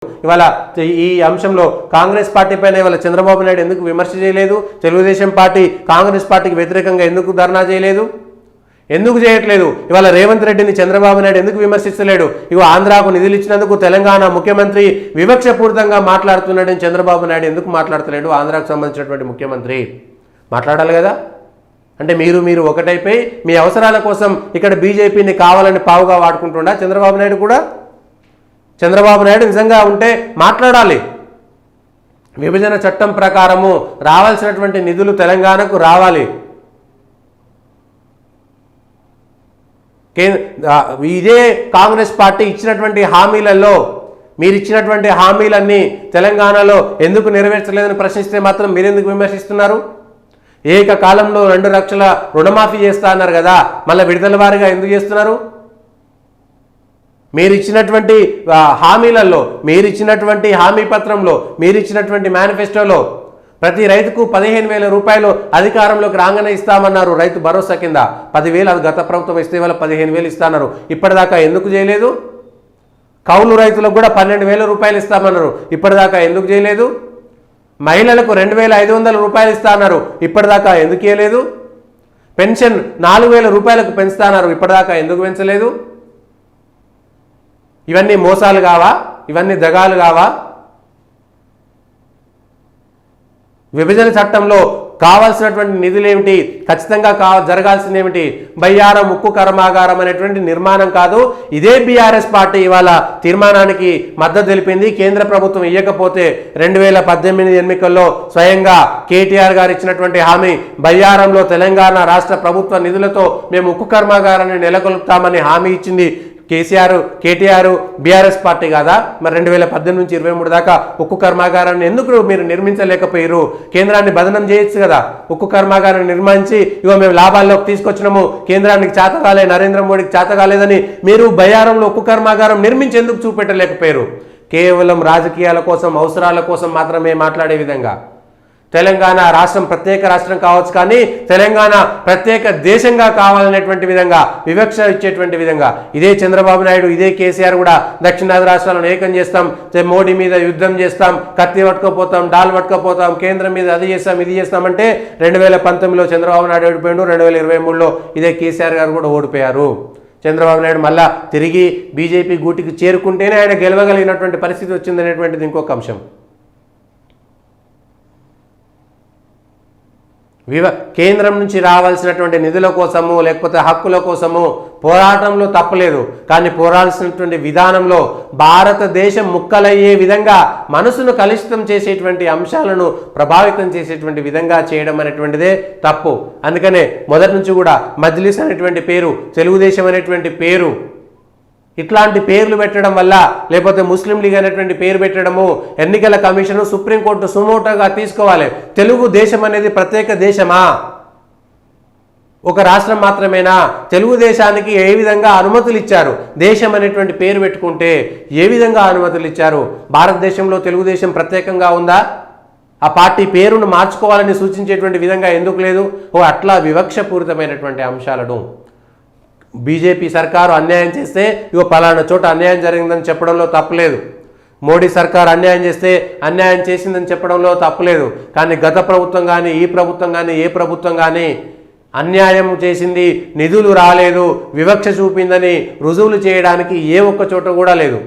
ఇవాళ ఈ అంశంలో కాంగ్రెస్ పార్టీ పైన ఇవాళ చంద్రబాబు నాయుడు ఎందుకు విమర్శ చేయలేదు? తెలుగుదేశం పార్టీ కాంగ్రెస్ పార్టీకి వ్యతిరేకంగా ఎందుకు ధర్నా చేయలేదు? ఎందుకు చేయట్లేదు? ఇవాళ రేవంత్ రెడ్డిని చంద్రబాబు నాయుడు ఎందుకు విమర్శిస్తలేడు? ఇవి ఆంధ్రాకు నిధులు ఇచ్చినందుకు తెలంగాణ ముఖ్యమంత్రి వివక్షపూరితంగా మాట్లాడుతున్నాడని చంద్రబాబు నాయుడు ఎందుకు మాట్లాడతలేడు? ఆంధ్రాకు సంబంధించినటువంటి ముఖ్యమంత్రి మాట్లాడాలి కదా. అంటే మీరు ఒకటైపోయి మీ అవసరాల కోసం ఇక్కడ బీజేపీని కావాలని పావుగా వాడుకుంటుండా చంద్రబాబు నాయుడు కూడా? చంద్రబాబు నాయుడు నిజంగా ఉంటే మాట్లాడాలి. విభజన చట్టం ప్రకారము రావాల్సినటువంటి నిధులు తెలంగాణకు రావాలి. ఇదే కాంగ్రెస్ పార్టీ ఇచ్చినటువంటి హామీలలో మీరు ఇచ్చినటువంటి హామీలన్నీ తెలంగాణలో ఎందుకు నెరవేర్చలేదని ప్రశ్నిస్తే మాత్రం మీరెందుకు విమర్శిస్తున్నారు? ఏకకాలంలో 2 లక్షల రుణమాఫీ చేస్తా అన్నారు కదా, మళ్ళీ విడుదల వారీగా ఎందుకు చేస్తున్నారు? మీరు ఇచ్చినటువంటి హామీలలో, మీరు ఇచ్చినటువంటి హామీ పత్రంలో, మీరు ఇచ్చినటువంటి మేనిఫెస్టోలో ప్రతి రైతుకు 15,000 రూపాయలు అధికారంలోకి రాగానే ఇస్తామన్నారు. రైతు భరోసా కింద 10,000 అది గత ప్రభుత్వం ఇస్తే వాళ్ళ 15,000 ఇస్తాన్నారు. ఇప్పటిదాకా ఎందుకు చేయలేదు? కౌలు రైతులకు కూడా 12,000 రూపాయలు ఇస్తామన్నారు. ఇప్పటిదాకా ఎందుకు చేయలేదు? మహిళలకు 2,500 రూపాయలు ఇస్తా అన్నారు. ఇప్పటిదాకా ఎందుకు ఇవ్వలేదు? పెన్షన్ 4,000 రూపాయలకు పెంచుతాన్నారు. ఇప్పటిదాకా ఎందుకు పెంచలేదు? ఇవన్నీ మోసాలు కావా? ఇవన్నీ దగాలు కావా? విభజన చట్టంలో కావాల్సినటువంటి నిధులు ఏమిటి? ఖచ్చితంగా జరగాల్సింది ఏమిటి? బయ్యారం ఉక్కు కర్మాగారం అనేటువంటి నిర్మాణం కాదు. ఇదే బీఆర్ఎస్ పార్టీ ఇవాళ తీర్మానానికి మద్దతు తెలిపింది. కేంద్ర ప్రభుత్వం ఇవ్వకపోతే 2018 ఎన్నికల్లో స్వయంగా కేటీఆర్ గారు ఇచ్చినటువంటి హామీ, బయ్యారంలో తెలంగాణ రాష్ట్ర ప్రభుత్వ నిధులతో మేము ఉక్కు కర్మాగారాన్ని నెలకొల్పుతామని హామీ ఇచ్చింది కేటీఆర్ బీఆర్ఎస్ పార్టీ కాదా? మరి 2018 నుంచి 23 దాకా ఉక్కు కర్మాగారాన్ని ఎందుకు మీరు నిర్మించలేకపోయారు? కేంద్రాన్ని బదనం చేయొచ్చు కదా. ఉక్కు కర్మాగారాన్ని నిర్మించి ఇగో మేము లాభాల్లోకి తీసుకొచ్చినాము, కేంద్రానికి చేత కాలే, నరేంద్ర మోడీకి చేత కాలేదని మీరు బయ్యారంలో ఉక్కు కర్మాగారం నిర్మించి ఎందుకు చూపెట్టలేకపోయారు? కేవలం రాజకీయాల కోసం, అవసరాల కోసం మాత్రమే మాట్లాడే విధంగా. తెలంగాణ రాష్ట్రం ప్రత్యేక రాష్ట్రం కావచ్చు, కానీ తెలంగాణ ప్రత్యేక దేశంగా కావాలనేటువంటి విధంగా వివక్ష ఇచ్చేటువంటి విధంగా ఇదే చంద్రబాబు నాయుడు, ఇదే కేసీఆర్ కూడా దక్షిణాది రాష్ట్రాలను ఏకం చేస్తాం, మోడీ మీద యుద్ధం చేస్తాం, కత్తి పట్టుకోపోతాం, డాల్ పట్టుకోపోతాం, కేంద్రం మీద అది చేస్తాం, ఇది చేస్తామంటే 2019లో చంద్రబాబు నాయుడు ఓడిపోయాడు. 2023లో ఇదే కేసీఆర్ గారు కూడా ఓడిపోయారు. చంద్రబాబు నాయుడు మళ్ళా తిరిగి బీజేపీ గూటికి చేరుకుంటేనే ఆయన గెలవగలిగినటువంటి పరిస్థితి వచ్చిందనేటువంటిది ఇంకొక అంశం. కేంద్రం నుంచి రావాల్సినటువంటి నిధుల కోసము లేకపోతే హక్కుల కోసము పోరాటంలో తప్పలేదు, కానీ పోరాడాల్సినటువంటి విధానంలో భారతదేశం ముక్కలయ్యే విధంగా మనసును కలుషితం చేసేటువంటి అంశాలను ప్రభావితం చేసేటువంటి విధంగా చేయడం అనేటువంటిదే తప్పు. అందుకనే మొదటి నుంచి కూడా మజ్లిస్ అనేటువంటి పేరు, తెలుగుదేశం అనేటువంటి పేరు, ఇట్లాంటి పేర్లు పెట్టడం వల్ల, లేకపోతే ముస్లిం లీగ్ అనేటువంటి పేరు పెట్టడము, ఎన్నికల కమిషను సుప్రీంకోర్టు సుమోటోగా తీసుకోవాలి. తెలుగు దేశం అనేది ప్రత్యేక దేశమా? ఒక రాష్ట్రం మాత్రమేనా? తెలుగుదేశానికి ఏ విధంగా అనుమతులు ఇచ్చారు? దేశం అనేటువంటి పేరు పెట్టుకుంటే ఏ విధంగా అనుమతులు ఇచ్చారు? భారతదేశంలో తెలుగుదేశం ప్రత్యేకంగా ఉందా? ఆ పార్టీ పేరును మార్చుకోవాలని సూచించేటువంటి విధంగా ఎందుకు లేదు? అట్లా వివక్షపూరితమైనటువంటి అంశాలను బీజేపీ సర్కారు అన్యాయం చేస్తే ఇగో పలానా చోట అన్యాయం జరిగిందని చెప్పడంలో తప్పులేదు. మోడీ సర్కారు అన్యాయం చేస్తే అన్యాయం చేసిందని చెప్పడంలో తప్పులేదు. కానీ గత ప్రభుత్వం కానీ, ఈ ప్రభుత్వం కానీ, ఏ ప్రభుత్వం కానీ అన్యాయం చేసింది, నిధులు రాలేదు, వివక్ష చూపిందని రుజువులు చేయడానికి ఏ ఒక్క చోట కూడా లేదు.